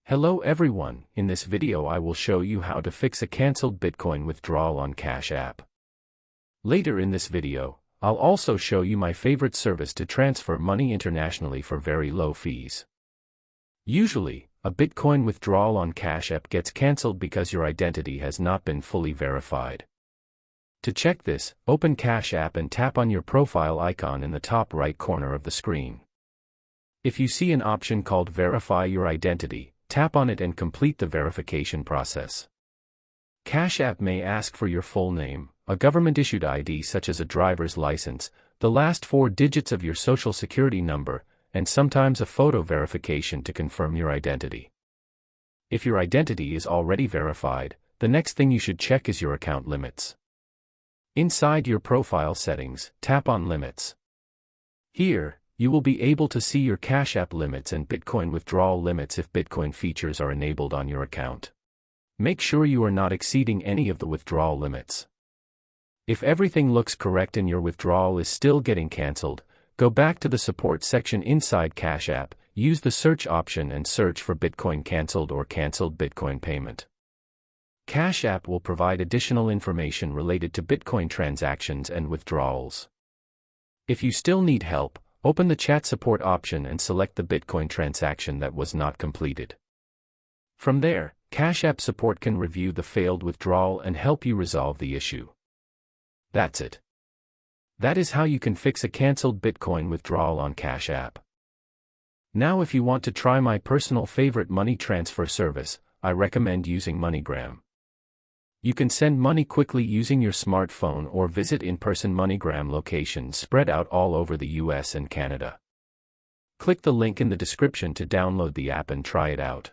Hello everyone, in this video I will show you how to fix a cancelled Bitcoin withdrawal on Cash App. Later in this video, I'll also show you my favorite service to transfer money internationally for very low fees. Usually, a Bitcoin withdrawal on Cash App gets cancelled because your identity has not been fully verified. To check this, open Cash App and tap on your profile icon in the top right corner of the screen. If you see an option called Verify Your Identity, tap on it and complete the verification process. Cash App may ask for your full name, a government-issued ID such as a driver's license, the last 4 digits of your social security number, and sometimes a photo verification to confirm your identity. If your identity is already verified, the next thing you should check is your account limits. Inside your profile settings, tap on Limits. Here, you will be able to see your Cash App limits and Bitcoin withdrawal limits if Bitcoin features are enabled on your account. Make sure you are not exceeding any of the withdrawal limits. If everything looks correct and your withdrawal is still getting cancelled, go back to the support section inside Cash App, use the search option and search for Bitcoin cancelled or cancelled Bitcoin payment. Cash App will provide additional information related to Bitcoin transactions and withdrawals. If you still need help, open the chat support option and select the Bitcoin transaction that was not completed. From there, Cash App support can review the failed withdrawal and help you resolve the issue. That's it. That is how you can fix a cancelled Bitcoin withdrawal on Cash App. Now if you want to try my personal favorite money transfer service, I recommend using MoneyGram. You can send money quickly using your smartphone or visit in-person MoneyGram locations spread out all over the US and Canada. Click the link in the description to download the app and try it out.